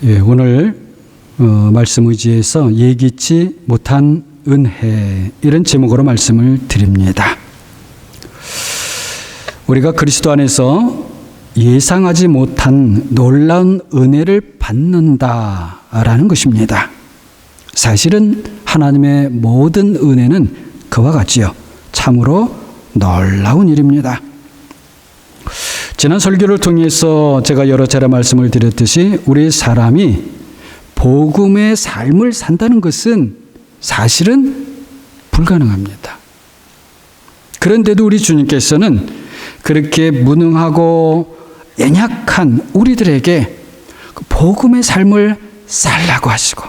예, 오늘 말씀 의지에서 예기치 못한 은혜, 이런 제목으로 말씀을 드립니다. 우리가 그리스도 안에서 예상하지 못한 놀라운 은혜를 받는다라는 것입니다. 사실은 하나님의 모든 은혜는 그와 같지요. 참으로 놀라운 일입니다. 지난 설교를 통해서 제가 여러 차례 말씀을 드렸듯이 우리 사람이 복음의 삶을 산다는 것은 사실은 불가능합니다. 그런데도 우리 주님께서는 그렇게 무능하고 연약한 우리들에게 복음의 삶을 살라고 하시고,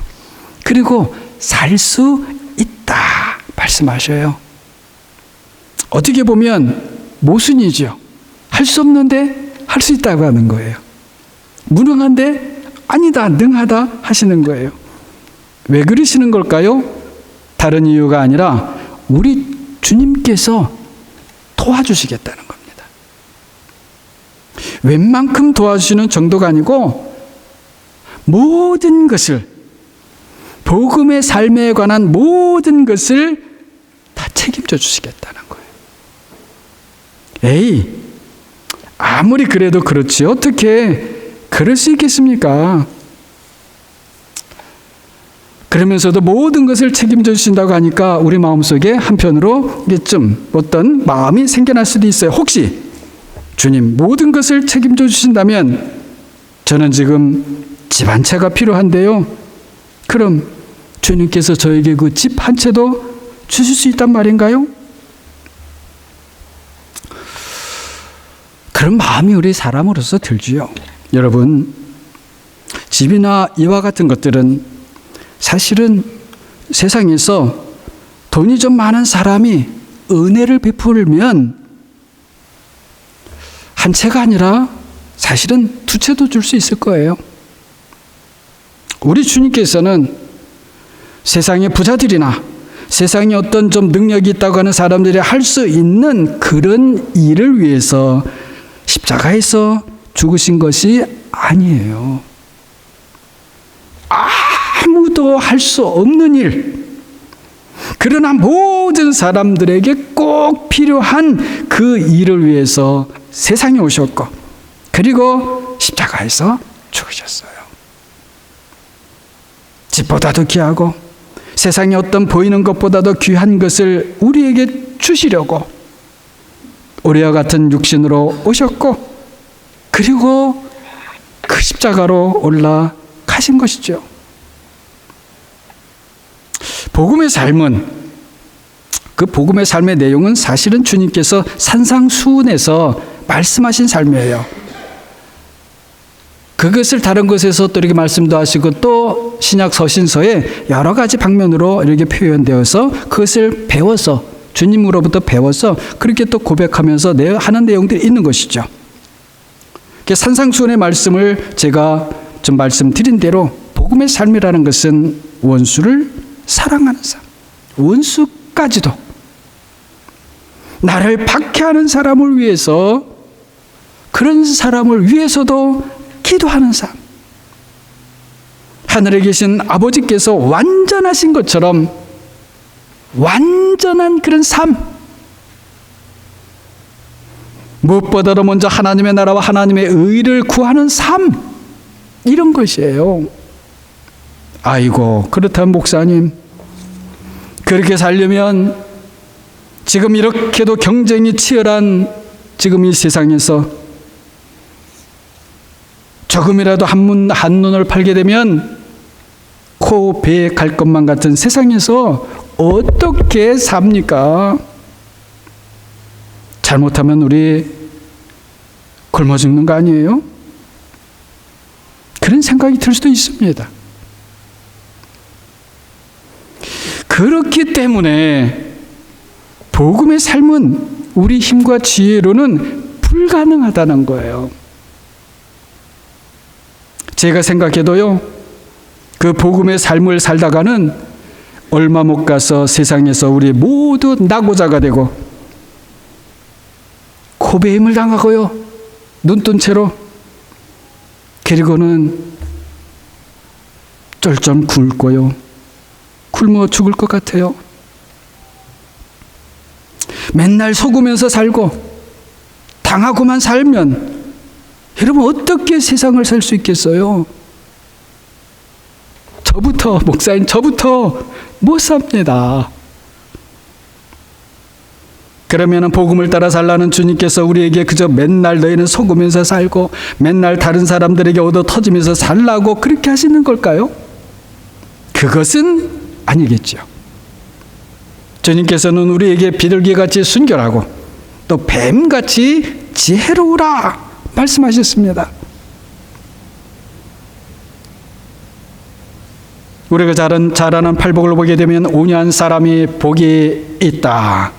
그리고 살 수 있다 말씀하셔요. 어떻게 보면 모순이죠. 할 수 없는데 할 수 있다고 하는 거예요. 무능한데 아니다, 능하다 하시는 거예요. 왜 그러시는 걸까요? 다른 이유가 아니라 우리 주님께서 도와주시겠다는 겁니다. 웬만큼 도와주시는 정도가 아니고 모든 것을, 복음의 삶에 관한 모든 것을 다 책임져 주시겠다는 거예요. 에이, 아무리 그래도 그렇지 어떻게 그럴 수 있겠습니까? 그러면서도 모든 것을 책임져 주신다고 하니까 우리 마음속에 한편으로 좀 어떤 마음이 생겨날 수도 있어요. 혹시 주님 모든 것을 책임져 주신다면 저는 지금 집 한 채가 필요한데요. 그럼 주님께서 저에게 그 집 한 채도 주실 수 있단 말인가요? 그런 마음이 우리 사람으로서 들지요. 여러분, 집이나 이와 같은 것들은 사실은 세상에서 돈이 좀 많은 사람이 은혜를 베풀면 한 채가 아니라 사실은 두 채도 줄 수 있을 거예요. 우리 주님께서는 세상의 부자들이나 세상에 어떤 좀 능력이 있다고 하는 사람들이 할 수 있는 그런 일을 위해서 십자가에서 죽으신 것이 아니에요. 아무도 할 수 없는 일, 그러나 모든 사람들에게 꼭 필요한 그 일을 위해서 세상에 오셨고, 그리고 십자가에서 죽으셨어요. 집보다도 귀하고 세상에 어떤 보이는 것보다도 귀한 것을 우리에게 주시려고 우리와 같은 육신으로 오셨고, 그리고 그 십자가로 올라가신 것이죠. 복음의 삶은, 그 복음의 삶의 내용은 사실은 주님께서 산상수훈에서 말씀하신 삶이에요. 그것을 다른 곳에서 또 이렇게 말씀도 하시고 또 신약 서신서에 여러 가지 방면으로 이렇게 표현되어서 그것을 배워서, 주님으로부터 배워서 그렇게 또 고백하면서 하는 내용들이 있는 것이죠. 산상수훈의 말씀을 제가 좀 말씀드린 대로 복음의 삶이라는 것은 원수를 사랑하는 삶, 원수까지도 나를 박해하는 사람을 위해서, 그런 사람을 위해서도 기도하는 삶, 하늘에 계신 아버지께서 완전하신 것처럼 완전한 그런 삶, 무엇보다도 먼저 하나님의 나라와 하나님의 의를 구하는 삶, 이런 것이에요. 아이고, 그렇다면 목사님, 그렇게 살려면 지금 이렇게도 경쟁이 치열한 지금 이 세상에서 조금이라도 한눈을 팔게 되면 코, 배에 갈 것만 같은 세상에서 어떻게 삽니까? 잘못하면 우리 굶어 죽는 거 아니에요? 그런 생각이 들 수도 있습니다. 그렇기 때문에 복음의 삶은 우리 힘과 지혜로는 불가능하다는 거예요. 제가 생각해도요, 그 복음의 삶을 살다가는 얼마 못 가서 세상에서 우리 모두 낙오자가 되고 코베임을 당하고요, 눈뜬 채로, 그리고는 쫄쫄 굶고요. 굶어 죽을 것 같아요. 맨날 속으면서 살고 당하고만 살면 여러분 어떻게 세상을 살 수 있겠어요? 목사님 저부터 못 삽니다. 그러면 복음을 따라 살라는 주님께서 우리에게 그저 맨날 너희는 속으면서 살고 맨날 다른 사람들에게 얻어 터지면서 살라고 그렇게 하시는 걸까요? 그것은 아니겠죠. 주님께서는 우리에게 비둘기같이 순결하고 또 뱀같이 지혜로우라 말씀하셨습니다. 우리가 자라는 팔복을 보게 되면 온유한 사람이 복이 있다.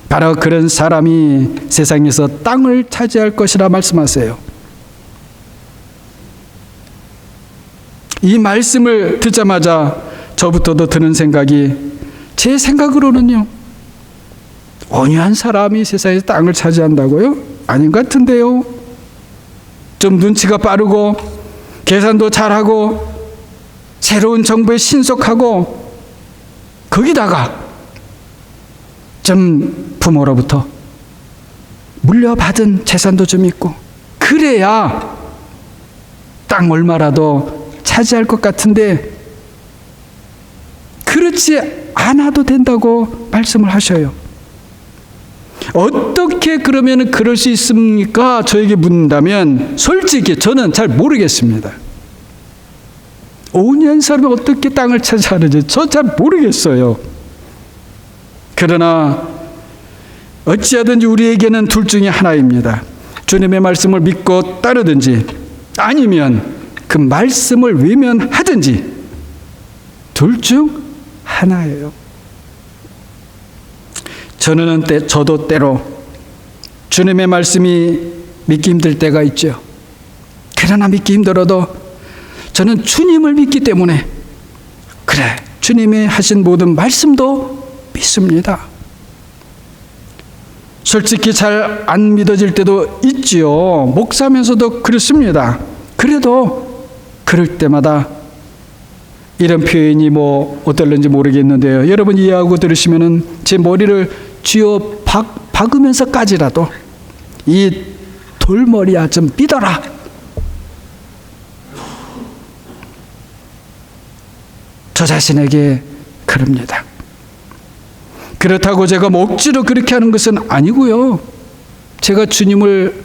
바로 그런 사람이 세상에서 땅을 차지할 것이라 말씀하세요. 이 말씀을 듣자마자 저부터도 드는 생각이, 제 생각으로는요, 온유한 사람이 세상에서 땅을 차지한다고요? 아닌 것 같은데요. 좀 눈치가 빠르고 계산도 잘하고 새로운 정보에 신속하고 거기다가 좀 부모로부터 물려받은 재산도 좀 있고 그래야 땅 얼마라도 차지할 것 같은데 그렇지 않아도 된다고 말씀을 하셔요. 어떻게 그러면 그럴 수 있습니까? 저에게 묻는다면 솔직히 저는 잘 모르겠습니다. 5년 사람이 어떻게 땅을 차지하는지 저 잘 모르겠어요. 그러나 어찌하든지 우리에게는 둘 중에 하나입니다. 주님의 말씀을 믿고 따르든지 아니면 그 말씀을 외면하든지 둘 중 하나예요. 저도 때로 주님의 말씀이 믿기 힘들 때가 있죠. 그러나 믿기 힘들어도 저는 주님을 믿기 때문에 그래 주님이 하신 모든 말씀도 믿습니다. 솔직히 잘 안 믿어질 때도 있지요. 목사면서도 그렇습니다. 그래도 그럴 때마다 이런 표현이 어떨는지 모르겠는데요. 여러분 이해하고 들으시면은 제 머리를 쥐어 박으면서까지라도 이 돌머리야 좀 믿어라. 저 자신에게 그럽니다. 그렇다고 제가 억지로 그렇게 하는 것은 아니고요. 제가 주님을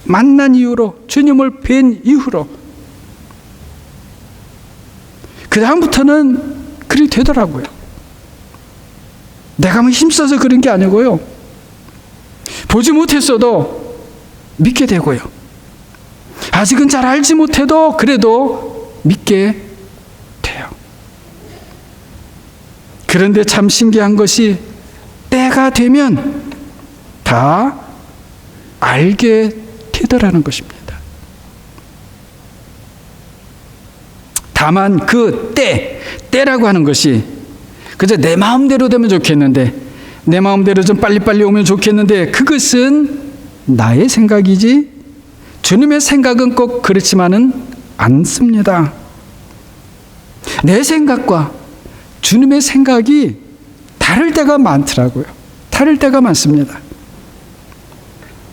만난 이후로, 주님을 뵌 이후로 그 다음부터는 그리 되더라고요. 내가 힘써서 그런 게 아니고요. 보지 못했어도 믿게 되고요. 아직은 잘 알지 못해도 그래도 믿게 돼요. 그런데 참 신기한 것이 때가 되면 다 알게 되더라는 것입니다. 다만 그 때라고 하는 것이 그저 내 마음대로 되면 좋겠는데, 내 마음대로 좀 빨리빨리 오면 좋겠는데 그것은 나의 생각이지 주님의 생각은 꼭 그렇지만은 않습니다. 내 생각과 주님의 생각이 다를 때가 많더라고요. 다를 때가 많습니다.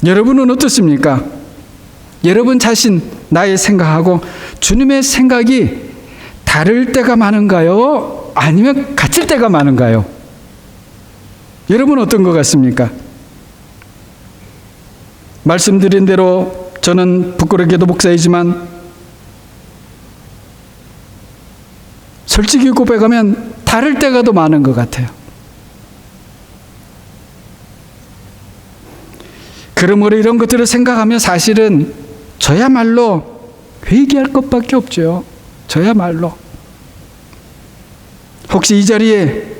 여러분은 어떻습니까? 여러분 자신, 나의 생각하고 주님의 생각이 다를 때가 많은가요? 아니면 같을 때가 많은가요? 여러분 어떤 것 같습니까? 말씀드린 대로 저는 부끄럽게도 목사이지만 솔직히 고백하면 다를 때가 더 많은 것 같아요. 그러므로 이런 것들을 생각하면 사실은 저야말로 회개할 것밖에 없죠. 저야말로. 혹시 이 자리에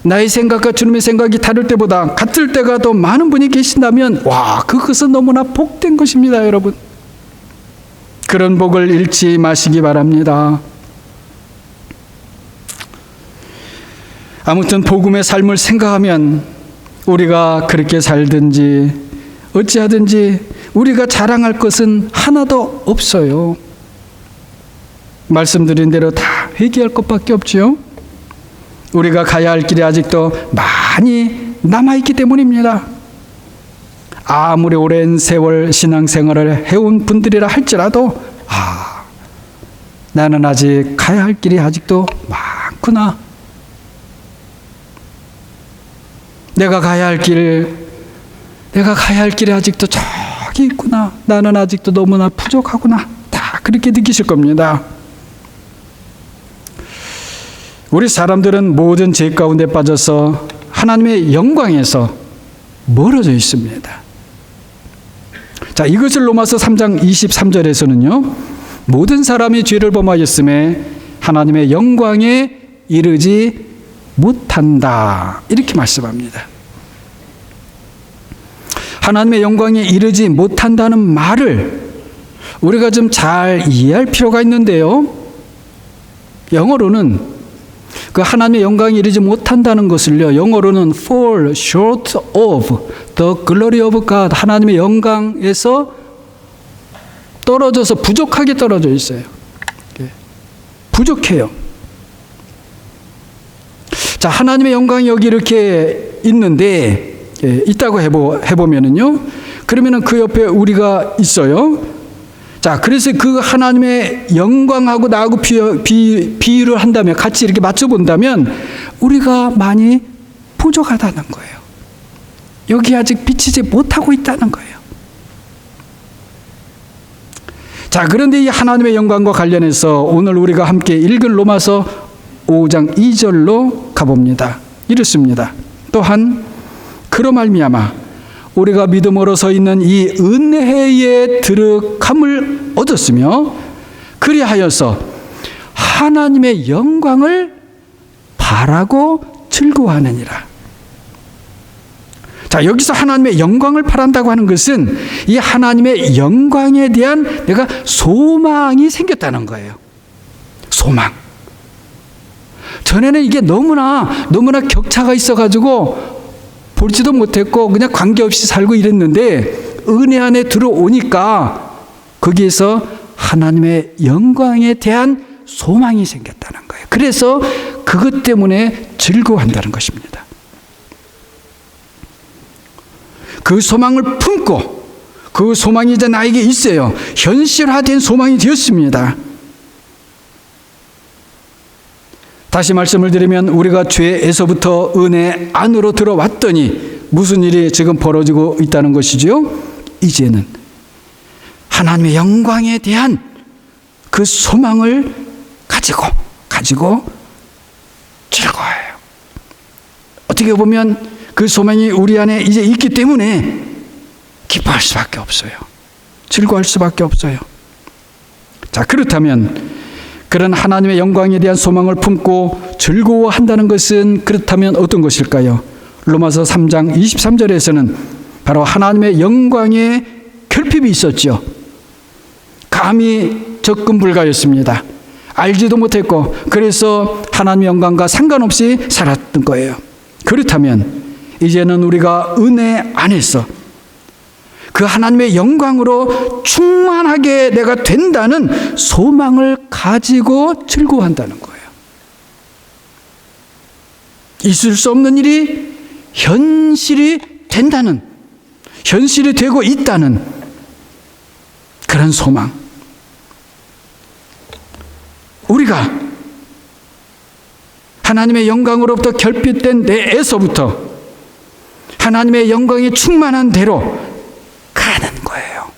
나의 생각과 주님의 생각이 다를 때보다 같을 때가 더 많은 분이 계신다면 그것은 너무나 복된 것입니다, 여러분. 그런 복을 잃지 마시기 바랍니다. 아무튼 복음의 삶을 생각하면 우리가 그렇게 살든지 어찌하든지 우리가 자랑할 것은 하나도 없어요. 말씀드린 대로 다 회개할 것밖에 없지요. 우리가 가야 할 길이 아직도 많이 남아있기 때문입니다. 아무리 오랜 세월 신앙생활을 해온 분들이라 할지라도 나는 아직 가야 할 길이 아직도 많구나. 내가 가야 할 길이 아직도 저기 있구나. 나는 아직도 너무나 부족하구나. 다 그렇게 느끼실 겁니다. 우리 사람들은 모든 죄 가운데 빠져서 하나님의 영광에서 멀어져 있습니다. 자, 이것을 로마서 3장 23절에서는요. 모든 사람이 죄를 범하였음에 하나님의 영광에 이르지 못한다. 이렇게 말씀합니다. 하나님의 영광에 이르지 못한다는 말을 우리가 좀 잘 이해할 필요가 있는데요. 영어로는 그 하나님의 영광에 이르지 못한다는 것을요, 영어로는 fall short of the glory of God, 하나님의 영광에서 떨어져서 부족하게 떨어져 있어요. 부족해요. 자, 하나님의 영광이 여기 이렇게 있는데, 있다고 해보면은요, 그러면은 그 옆에 우리가 있어요. 자, 그래서 그 하나님의 영광하고 나하고 비유를 한다면, 같이 이렇게 맞춰본다면, 우리가 많이 부족하다는 거예요. 여기 아직 비치지 못하고 있다는 거예요. 자, 그런데 이 하나님의 영광과 관련해서 오늘 우리가 함께 읽은 로마서 5장 2절로 가봅니다. 이렇습니다. 또한 그로 말미암아 우리가 믿음으로 서 있는 이 은혜의 들어감을 얻었으며 그리하여서 하나님의 영광을 바라고 즐거워하느니라. 자, 여기서 하나님의 영광을 바란다고 하는 것은 이 하나님의 영광에 대한 내가 소망이 생겼다는 거예요. 소망. 전에는 이게 너무나 격차가 있어가지고 볼지도 못했고 그냥 관계없이 살고 이랬는데 은혜 안에 들어오니까 거기에서 하나님의 영광에 대한 소망이 생겼다는 거예요. 그래서 그것 때문에 즐거워한다는 것입니다. 그 소망을 품고 그 소망이 이제 나에게 있어요. 현실화된 소망이 되었습니다. 다시 말씀을 드리면 우리가 죄에서부터 은혜 안으로 들어왔더니 무슨 일이 지금 벌어지고 있다는 것이죠? 이제는 하나님의 영광에 대한 그 소망을 가지고 즐거워해요. 어떻게 보면 그 소망이 우리 안에 이제 있기 때문에 기뻐할 수밖에 없어요. 즐거워할 수밖에 없어요. 자, 그렇다면 그런 하나님의 영광에 대한 소망을 품고 즐거워한다는 것은 그렇다면 어떤 것일까요? 로마서 3장 23절에서는 바로 하나님의 영광에 결핍이 있었죠. 감히 접근 불가였습니다. 알지도 못했고 그래서 하나님의 영광과 상관없이 살았던 거예요. 그렇다면 이제는 우리가 은혜 안에서 그 하나님의 영광으로 충만하게 내가 된다는 소망을 가지고 즐거워한다는 거예요. 있을 수 없는 일이 현실이 된다는, 현실이 되고 있다는 그런 소망. 우리가 하나님의 영광으로부터 결핍된 내에서부터 하나님의 영광이 충만한 대로 가는 거예요.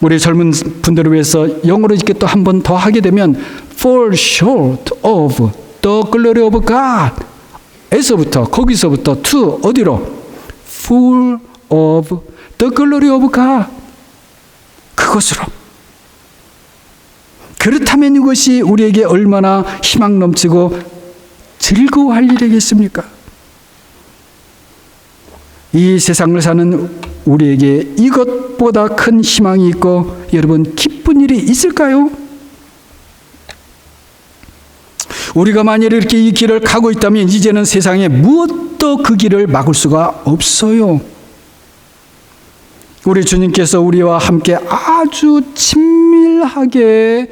우리 젊은 분들을 위해서 영어로 이렇게 또 한 번 더 하게 되면 fall short of the glory of God 에서부터 거기서부터 to 어디로? full of the glory of God 그것으로. 그렇다면 이것이 우리에게 얼마나 희망 넘치고 즐거워할 일이겠습니까? 이 세상을 사는 우리에게 이것보다 큰 희망이 있고 여러분 기쁜 일이 있을까요? 우리가 만일 이렇게 이 길을 가고 있다면 이제는 세상에 무엇도 그 길을 막을 수가 없어요. 우리 주님께서 우리와 함께 아주 친밀하게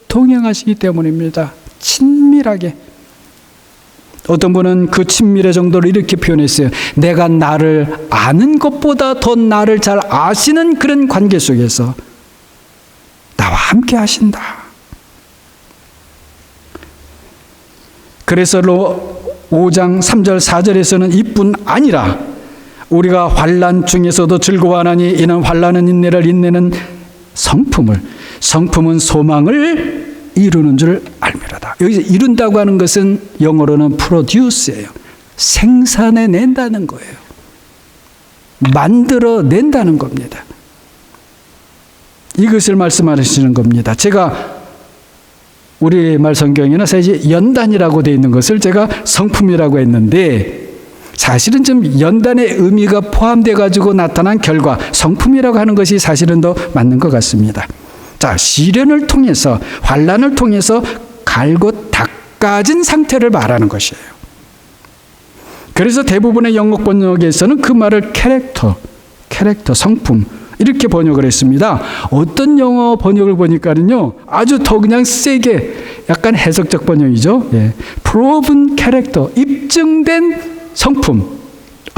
동행하시기 때문입니다. 친밀하게. 어떤 분은 그 친밀의 정도를 이렇게 표현했어요. 내가 나를 아는 것보다 더 나를 잘 아시는 그런 관계 속에서 나와 함께 하신다. 그래서 5장 3절 4절에서는 이뿐 아니라 우리가 환난 중에서도 즐거워하나니 이는 환난은 인내를, 인내는 성품은 소망을 이루는 줄 알미로다. 여기서 이룬다고 하는 것은 영어로는 produce예요. 생산해 낸다는 거예요. 만들어 낸다는 겁니다. 이것을 말씀하시는 겁니다. 제가 우리말 성경에는 사실 연단이라고 되어 있는 것을 제가 성품이라고 했는데 사실은 좀 연단의 의미가 포함되어 가지고 나타난 결과, 성품이라고 하는 것이 사실은 더 맞는 것 같습니다. 자, 시련을 통해서, 환난을 통해서 갈고 닦아진 상태를 말하는 것이에요. 그래서 대부분의 영어 번역에서는 그 말을 캐릭터, 성품 이렇게 번역을 했습니다. 어떤 영어 번역을 보니까는요, 아주 더 그냥 세게, 약간 해석적 번역이죠. 예. proven character, 입증된 성품,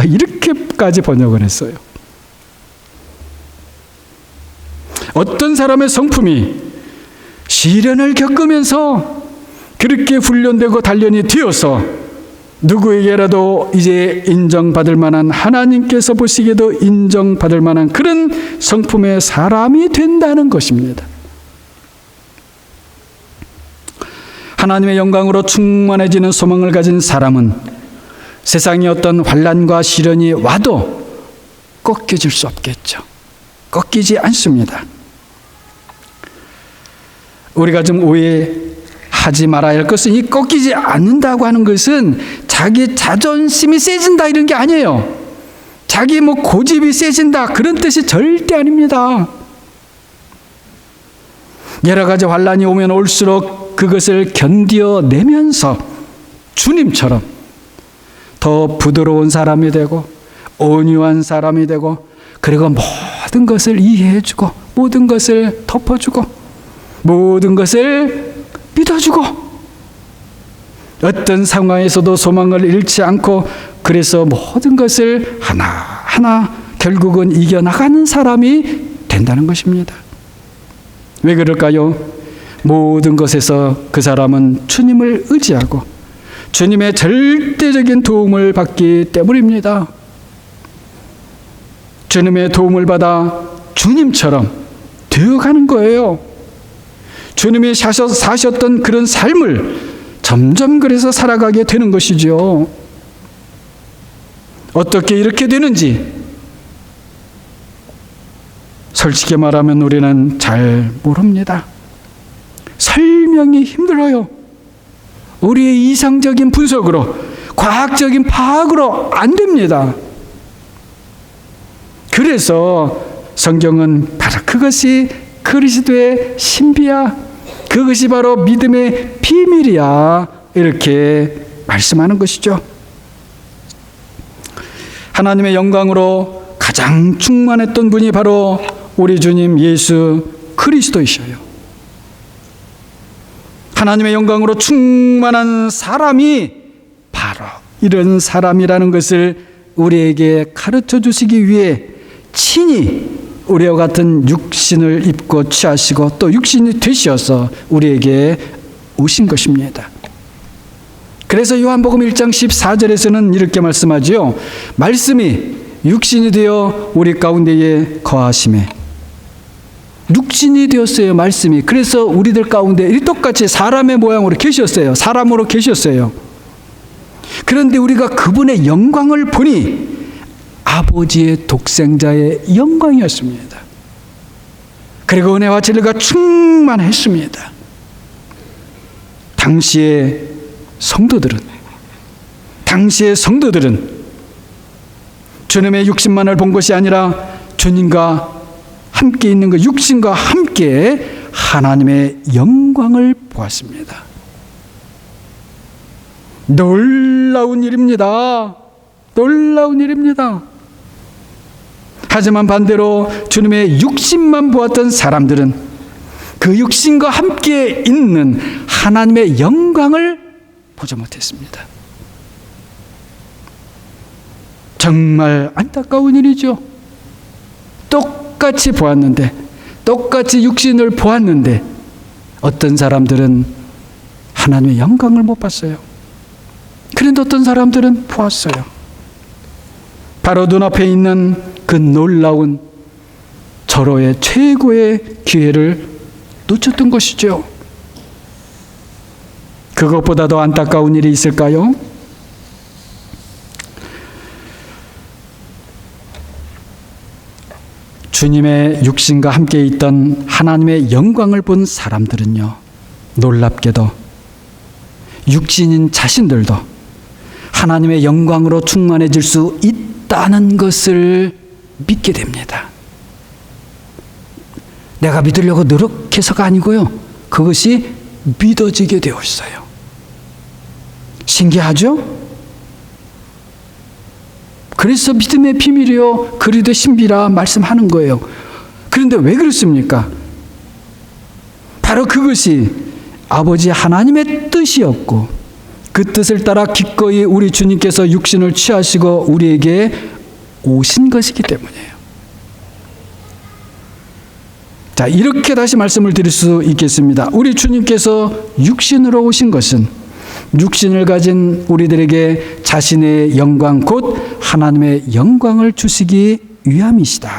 이렇게까지 번역을 했어요. 어떤 사람의 성품이 시련을 겪으면서 그렇게 훈련되고 단련이 되어서 누구에게라도 이제 인정받을 만한, 하나님께서 보시기에도 인정받을 만한 그런 성품의 사람이 된다는 것입니다. 하나님의 영광으로 충만해지는 소망을 가진 사람은 세상의 어떤 환난과 시련이 와도 꺾여질 수 없겠죠. 꺾이지 않습니다. 우리가 좀 오해하지 말아야 할 것은, 이 꺾이지 않는다고 하는 것은 자기 자존심이 세진다 이런 게 아니에요. 자기 고집이 세진다 그런 뜻이 절대 아닙니다. 여러 가지 환난이 오면 올수록 그것을 견뎌내면서 주님처럼 더 부드러운 사람이 되고 온유한 사람이 되고, 그리고 모든 것을 이해해주고 모든 것을 덮어주고 모든 것을 믿어주고 어떤 상황에서도 소망을 잃지 않고, 그래서 모든 것을 하나하나 결국은 이겨나가는 사람이 된다는 것입니다. 왜 그럴까요? 모든 것에서 그 사람은 주님을 의지하고 주님의 절대적인 도움을 받기 때문입니다. 주님의 도움을 받아 주님처럼 되어가는 거예요. 주님이 사셨던 그런 삶을 점점 그래서 살아가게 되는 것이죠. 어떻게 이렇게 되는지 솔직히 말하면 우리는 잘 모릅니다. 설명이 힘들어요. 우리의 이상적인 분석으로, 과학적인 파악으로 안 됩니다. 그래서 성경은 바로 그것이 그리스도의 신비야, 그것이 바로 믿음의 비밀이야, 이렇게 말씀하는 것이죠. 하나님의 영광으로 가장 충만했던 분이 바로 우리 주님 예수 그리스도이셔요. 하나님의 영광으로 충만한 사람이 바로 이런 사람이라는 것을 우리에게 가르쳐 주시기 위해 친히 우리와 같은 육신을 입고 취하시고 또 육신이 되셔서 우리에게 오신 것입니다. 그래서 요한복음 1장 14절에서는 이렇게 말씀하지요. 말씀이 육신이 되어 우리 가운데에 거하심에, 육신이 되었어요. 말씀이. 그래서 우리들 가운데 똑같이 사람의 모양으로 계셨어요. 사람으로 계셨어요. 그런데 우리가 그분의 영광을 보니 아버지의 독생자의 영광이었습니다. 그리고 은혜와 진리가 충만했습니다. 당시의 성도들은 주님의 육신만을 본 것이 아니라 주님과 함께 있는 그 육신과 함께 하나님의 영광을 보았습니다. 놀라운 일입니다. 놀라운 일입니다. 하지만 반대로 주님의 육신만 보았던 사람들은 그 육신과 함께 있는 하나님의 영광을 보지 못했습니다. 정말 안타까운 일이죠. 똑같이 보았는데, 똑같이 육신을 보았는데 어떤 사람들은 하나님의 영광을 못 봤어요. 그런데 어떤 사람들은 보았어요. 바로 눈앞에 있는 그 놀라운 절호의 최고의 기회를 놓쳤던 것이죠. 그것보다 더 안타까운 일이 있을까요? 주님의 육신과 함께 있던 하나님의 영광을 본 사람들은요, 놀랍게도 육신인 자신들도 하나님의 영광으로 충만해질 수 있다는 것을 믿게 됩니다. 내가 믿으려고 노력해서가 아니고요, 그것이 믿어지게 되어 있어요. 신기하죠? 그래서 믿음의 비밀이요 그리도 신비라 말씀하는 거예요. 그런데 왜 그렇습니까? 바로 그것이 아버지 하나님의 뜻이었고, 그 뜻을 따라 기꺼이 우리 주님께서 육신을 취하시고 우리에게 오신 것이기 때문이에요. 자, 이렇게 다시 말씀을 드릴 수 있겠습니다. 우리 주님께서 육신으로 오신 것은 육신을 가진 우리들에게 자신의 영광, 곧 하나님의 영광을 주시기 위함이시다.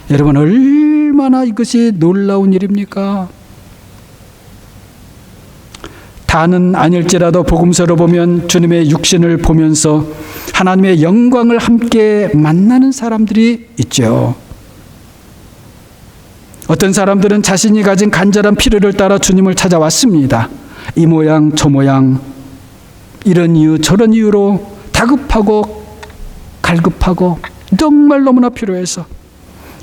여러분, 얼마나 이것이 놀라운 일입니까? 다는 아닐지라도 복음서로 보면 주님의 육신을 보면서 하나님의 영광을 함께 만나는 사람들이 있죠. 어떤 사람들은 자신이 가진 간절한 필요를 따라 주님을 찾아왔습니다. 이 모양 저 모양, 이런 이유 저런 이유로 다급하고 갈급하고 정말 너무나 필요해서,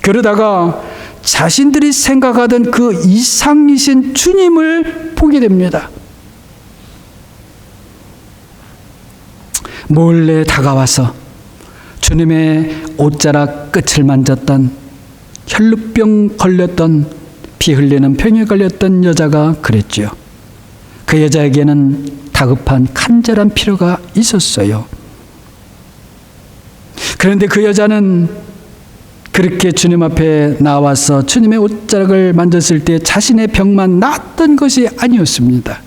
그러다가 자신들이 생각하던 그 이상이신 주님을 보게 됩니다. 몰래 다가와서 주님의 옷자락 끝을 만졌던, 혈루병 걸렸던, 피 흘리는 병에 걸렸던 여자가 그랬지요. 그 여자에게는 다급한 간절한 필요가 있었어요. 그런데 그 여자는 그렇게 주님 앞에 나와서 주님의 옷자락을 만졌을 때 자신의 병만 낫던 것이 아니었습니다.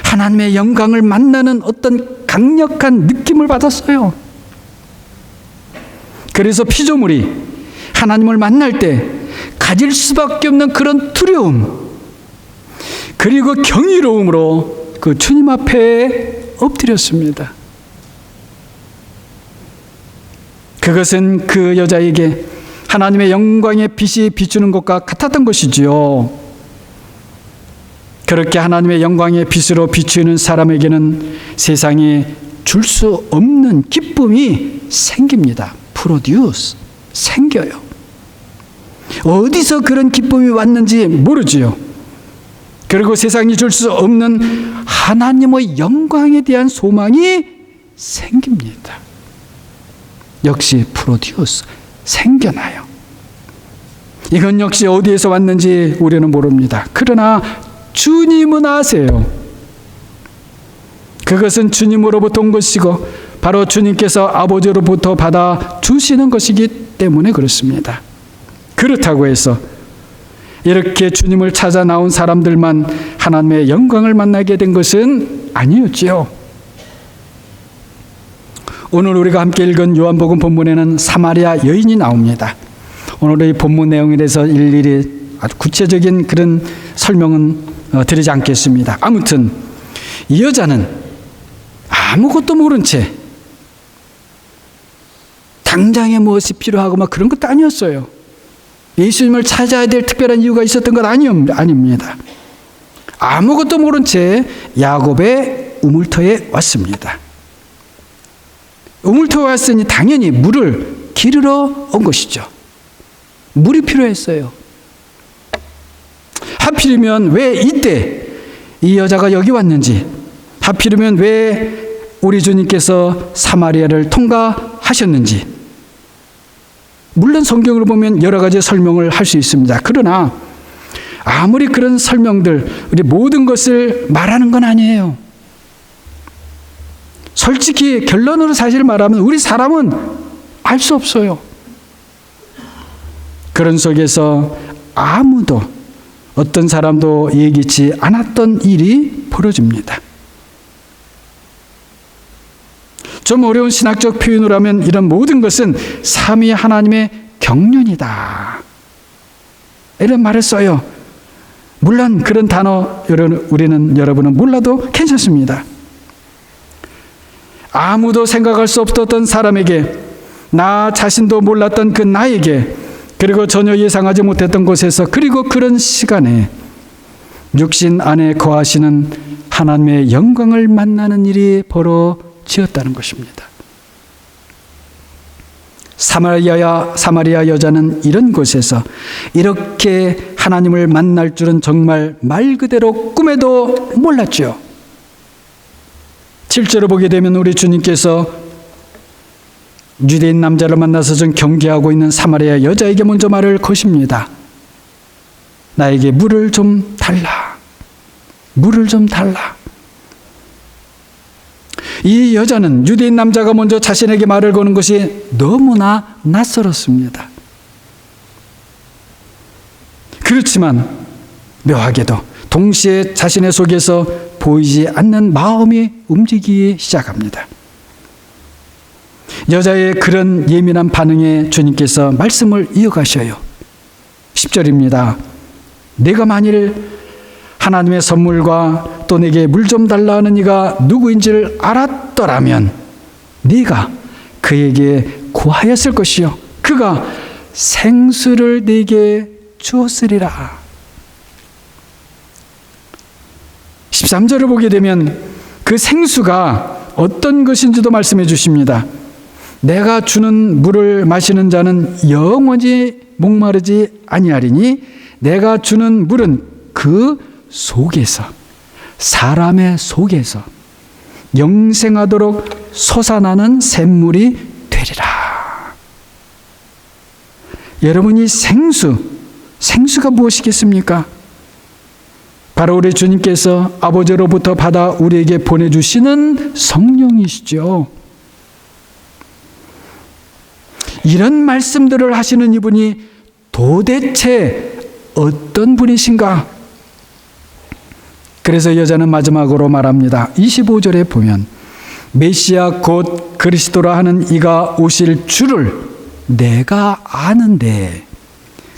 하나님의 영광을 만나는 어떤 강력한 느낌을 받았어요. 그래서 피조물이 하나님을 만날 때 가질 수밖에 없는 그런 두려움, 그리고 경이로움으로 그 주님 앞에 엎드렸습니다. 그것은 그 여자에게 하나님의 영광의 빛이 비추는 것과 같았던 것이지요. 그렇게 하나님의 영광의 빛으로 비추는 사람에게는 세상에 줄 수 없는 기쁨이 생깁니다. 프로듀스, 생겨요. 어디서 그런 기쁨이 왔는지 모르지요. 그리고 세상이 줄 수 없는 하나님의 영광에 대한 소망이 생깁니다. 역시 프로듀스, 생겨나요. 이건 역시 어디에서 왔는지 우리는 모릅니다. 그러나 주님은 아세요. 그것은 주님으로부터 온 것이고 바로 주님께서 아버지로부터 받아 주시는 것이기 때문에 그렇습니다. 그렇다고 해서 이렇게 주님을 찾아 나온 사람들만 하나님의 영광을 만나게 된 것은 아니었지요. 오늘 우리가 함께 읽은 요한복음 본문에는 사마리아 여인이 나옵니다. 오늘의 본문 내용에 대해서 일일이 아주 구체적인 그런 설명은 드리지 않겠습니다. 아무튼 이 여자는 아무것도 모른 채 당장에 무엇이 필요하고 막 그런 것도 아니었어요. 예수님을 찾아야 될 특별한 이유가 있었던 건 아닙니다. 아무것도 모른 채 야곱의 우물터에 왔습니다. 우물터에 왔으니 당연히 물을 기르러 온 것이죠. 물이 필요했어요. 하필이면 왜 이때 이 여자가 여기 왔는지, 하필이면 왜 우리 주님께서 사마리아를 통과하셨는지 하셨는지, 물론 성경을 보면 여러 가지 설명을 할 수 있습니다. 그러나 아무리 그런 설명들, 우리 모든 것을 말하는 건 아니에요. 솔직히 결론으로 사실 말하면 우리 사람은 알 수 없어요. 그런 속에서 아무도, 어떤 사람도 예기치 않았던 일이 벌어집니다. 좀 어려운 신학적 표현으로 하면 이런 모든 것은 삼위 하나님의 경륜이다, 이런 말을 써요. 물론 그런 단어 우리는, 여러분은 몰라도 괜찮습니다. 아무도 생각할 수 없었던 사람에게, 나 자신도 몰랐던 그 나에게, 그리고 전혀 예상하지 못했던 곳에서, 그리고 그런 시간에 육신 안에 거하시는 하나님의 영광을 만나는 일이 벌어지었다는 것입니다. 사마리아 여자는 이런 곳에서 이렇게 하나님을 만날 줄은 정말 말 그대로 꿈에도 몰랐죠. 7절을 보게 되면 우리 주님께서 유대인 남자를 만나서 좀 경계하고 있는 사마리아 여자에게 먼저 말을 거십니다. 나에게 물을 좀 달라. 물을 좀 달라. 이 여자는 유대인 남자가 먼저 자신에게 말을 거는 것이 너무나 낯설었습니다. 그렇지만 묘하게도 동시에 자신의 속에서 보이지 않는 마음이 움직이기 시작합니다. 여자의 그런 예민한 반응에 주님께서 말씀을 이어가셔요. 10절입니다. 내가 만일 하나님의 선물과 또 내게 물 좀 달라 하는 이가 누구인지를 알았더라면 네가 그에게 구하였을 것이요 그가 생수를 네게 주었으리라. 13절을 보게 되면 그 생수가 어떤 것인지도 말씀해 주십니다. 내가 주는 물을 마시는 자는 영원히 목마르지 아니하리니 내가 주는 물은 그 속에서, 사람의 속에서 영생하도록 솟아나는 샘물이 되리라. 여러분이 생수가 무엇이겠습니까? 바로 우리 주님께서 아버지로부터 받아 우리에게 보내주시는 성령이시죠. 이런 말씀들을 하시는 이분이 도대체 어떤 분이신가? 그래서 여자는 마지막으로 말합니다. 25절에 보면 메시아 곧 그리스도라 하는 이가 오실 줄을 내가 아는데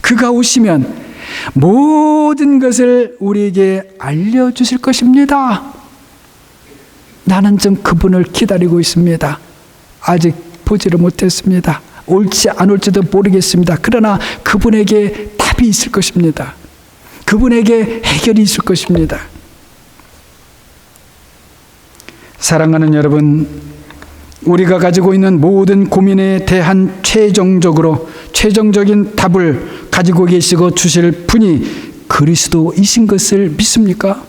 그가 오시면 모든 것을 우리에게 알려주실 것입니다. 나는 좀 그분을 기다리고 있습니다. 아직 보지를 못했습니다. 올지 안 올지도 모르겠습니다. 그러나 그분에게 답이 있을 것입니다. 그분에게 해결이 있을 것입니다. 사랑하는 여러분, 우리가 가지고 있는 모든 고민에 대한 최종적인 답을 가지고 계시고 주실 분이 그리스도이신 것을 믿습니까?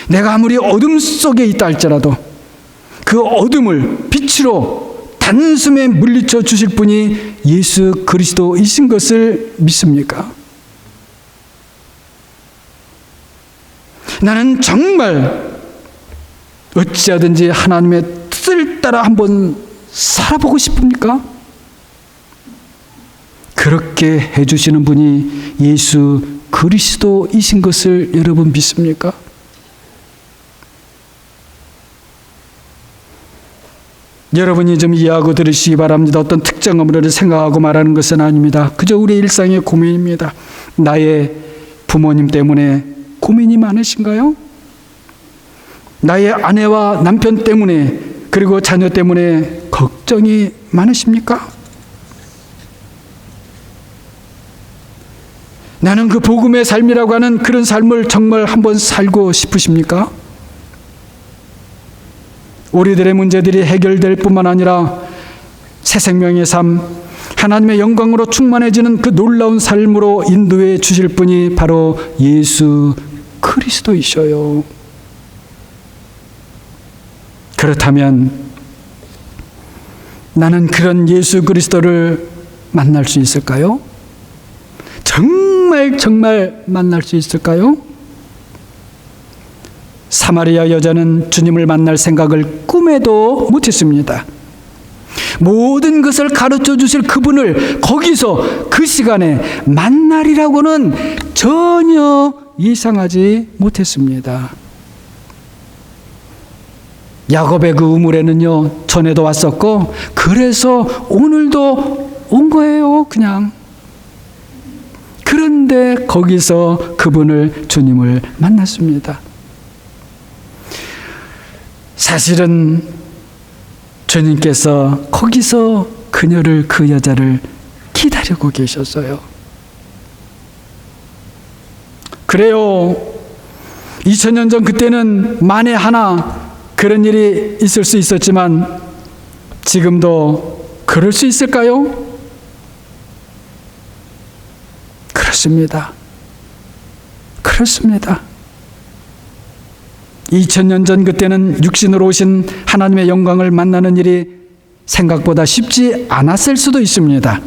내가 아무리 어둠 속에 있다 할지라도 그 어둠을 빛으로 단숨에 물리쳐 주실 분이 예수 그리스도이신 것을 믿습니까? 나는 정말 어찌하든지 하나님의 뜻을 따라 한번 살아보고 싶습니까? 그렇게 해주시는 분이 예수 그리스도이신 것을 여러분 믿습니까? 여러분이 좀 이해하고 들으시기 바랍니다. 어떤 특정 업무를 생각하고 말하는 것은 아닙니다. 그저 우리 일상의 고민입니다. 나의 부모님 때문에 고민이 많으신가요? 나의 아내와 남편 때문에, 그리고 자녀 때문에 걱정이 많으십니까? 나는 그 복음의 삶이라고 하는 그런 삶을 정말 한번 살고 싶으십니까? 우리들의 문제들이 해결될 뿐만 아니라 새 생명의 삶, 하나님의 영광으로 충만해지는 그 놀라운 삶으로 인도해 주실 분이 바로 예수 그리스도이셔요. 그렇다면 나는 그런 예수 그리스도를 만날 수 있을까요? 정말 만날 수 있을까요? 사마리아 여자는 주님을 만날 생각을 꿈에도 못했습니다. 모든 것을 가르쳐 주실 그분을 거기서 그 시간에 만나리라고는 전혀 예상하지 못했습니다. 야곱의 그 우물에는요, 전에도 왔었고, 그래서 오늘도 온 거예요, 그냥. 그런데 거기서 그분을, 주님을 만났습니다. 사실은 주님께서 거기서 그녀를, 그 여자를 기다리고 계셨어요. 그래요. 2000년 전 그때는 만에 하나 그런 일이 있을 수 있었지만 지금도 그럴 수 있을까요? 그렇습니다. 그렇습니다. 2000년 전 그때는 육신으로 오신 하나님의 영광을 만나는 일이 생각보다 쉽지 않았을 수도 있습니다.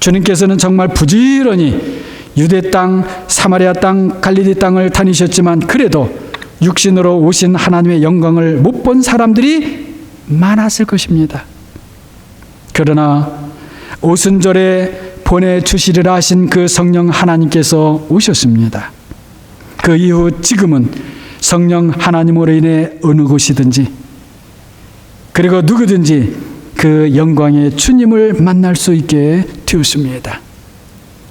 주님께서는 정말 부지런히 유대 땅, 사마리아 땅, 갈릴리 땅을 다니셨지만 그래도 육신으로 오신 하나님의 영광을 못 본 사람들이 많았을 것입니다. 그러나 오순절에 보내주시리라 하신 그 성령 하나님께서 오셨습니다. 그 이후 지금은 성령 하나님으로 인해 어느 곳이든지 그리고 누구든지 그 영광의 주님을 만날 수 있게 되었습니다.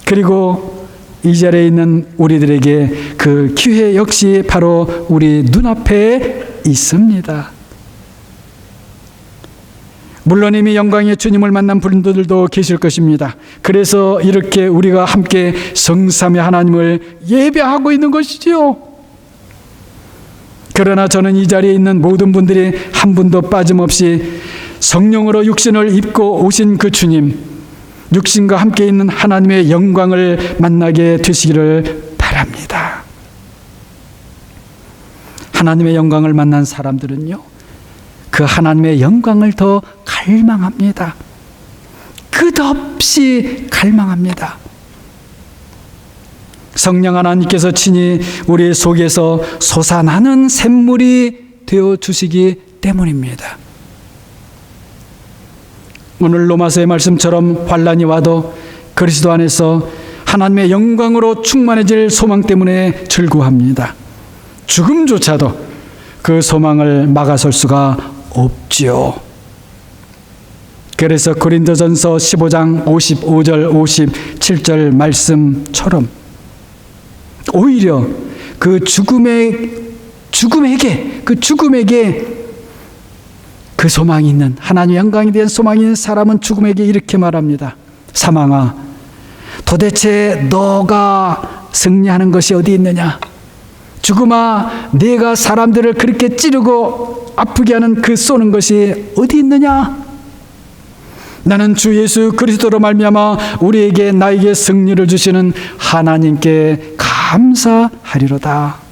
그리고 이 자리에 있는 우리들에게 그 기회 역시 바로 우리 눈앞에 있습니다. 물론 이미 영광의 주님을 만난 분들도 계실 것입니다. 그래서 이렇게 우리가 함께 성삼위 하나님을 예배하고 있는 것이지요. 그러나 저는 이 자리에 있는 모든 분들이 한 분도 빠짐없이 성령으로 육신을 입고 오신 그 주님, 육신과 함께 있는 하나님의 영광을 만나게 되시기를 바랍니다. 하나님의 영광을 만난 사람들은요, 그 하나님의 영광을 더 갈망합니다. 끝없이 갈망합니다. 성령 하나님께서 친히 우리 속에서 솟아나는 샘물이 되어 주시기 때문입니다. 오늘 로마서의 말씀처럼 환난이 와도 그리스도 안에서 하나님의 영광으로 충만해질 소망 때문에 즐거워합니다. 죽음조차도 그 소망을 막아설 수가 없지요. 그래서 고린도전서 15장 55절 57절 말씀처럼 오히려 그 죽음에게 그 소망이 있는, 하나님의 영광에 대한 소망이 있는 사람은 죽음에게 이렇게 말합니다. 사망아, 도대체 너가 승리하는 것이 어디 있느냐? 죽음아, 네가 사람들을 그렇게 찌르고 아프게 하는 그 쏘는 것이 어디 있느냐? 나는 주 예수 그리스도로 말미암아 우리에게 나에게 승리를 주시는 하나님께 감사하리로다.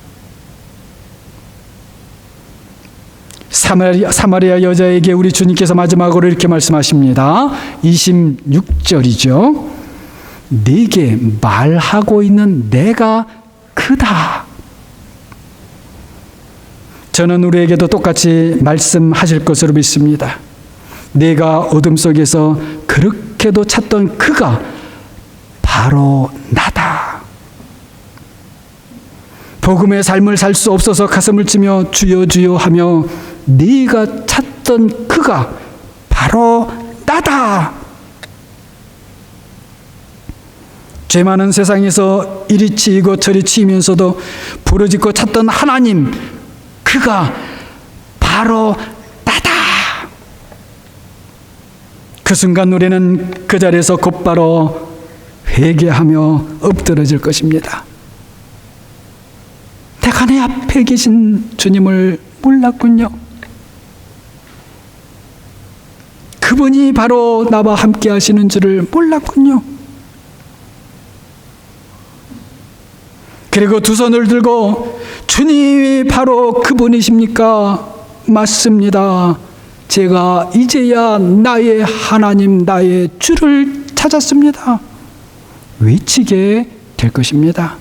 사마리아 여자에게 우리 주님께서 마지막으로 이렇게 말씀하십니다. 26절이죠. 네게 말하고 있는 내가 그다. 저는 우리에게도 똑같이 말씀하실 것으로 믿습니다. 내가 어둠 속에서 그렇게도 찾던 그가 바로 나다. 복음의 삶을 살 수 없어서 가슴을 치며 주여 주여 하며 네가 찾던 그가 바로 나다. 죄 많은 세상에서 이리 치이고 저리 치이면서도 부르짖고 찾던 하나님, 그가 바로 나다. 그 순간 우리는 그 자리에서 곧바로 회개하며 엎드러질 것입니다. 내가 내 앞에 계신 주님을 몰랐군요. 그분이 바로 나와 함께 하시는 줄을 몰랐군요. 그리고 두 손을 들고 주님이 바로 그분이십니까? 맞습니다. 제가 이제야 나의 하나님, 나의 주를 찾았습니다. 외치게 될 것입니다.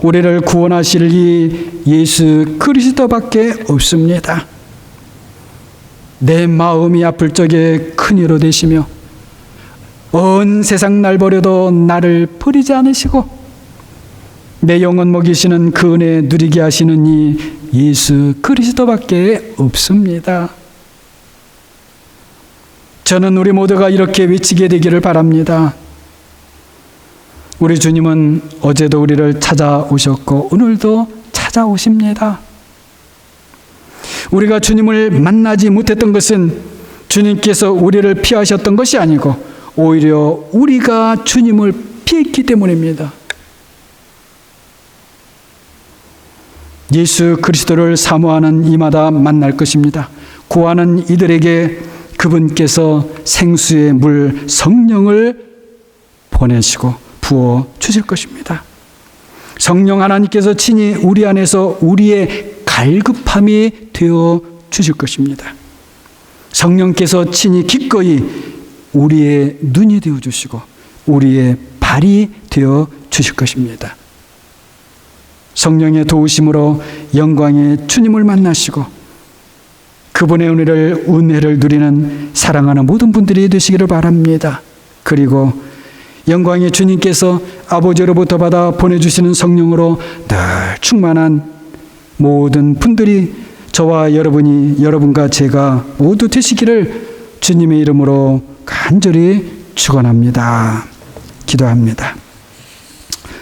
우리를 구원하실 이 예수 그리스도밖에 없습니다. 내 마음이 아플 적에 큰 위로 되시며 온 세상 날 버려도 나를 버리지 않으시고 내 영혼 먹이시는 그 은혜 누리게 하시는 이 예수 그리스도밖에 없습니다. 저는 우리 모두가 이렇게 외치게 되기를 바랍니다. 우리 주님은 어제도 우리를 찾아오셨고 오늘도 찾아오십니다. 우리가 주님을 만나지 못했던 것은 주님께서 우리를 피하셨던 것이 아니고 오히려 우리가 주님을 피했기 때문입니다. 예수 그리스도를 사모하는 이마다 만날 것입니다. 구하는 이들에게 그분께서 생수의 물 성령을 보내시고 부어 주실 것입니다. 성령 하나님께서 친히 우리 안에서 우리의 갈급함이 되어 주실 것입니다. 성령께서 친히 기꺼이 우리의 눈이 되어 주시고 우리의 발이 되어 주실 것입니다. 성령의 도우심으로 영광의 주님을 만나시고 그분의 은혜를 누리는 사랑하는 모든 분들이 되시기를 바랍니다. 그리고 영광의 주님께서 아버지로부터 받아 보내주시는 성령으로 늘 충만한 모든 분들이 저와 여러분과 제가 모두 되시기를 주님의 이름으로 간절히 축원합니다. 기도합니다.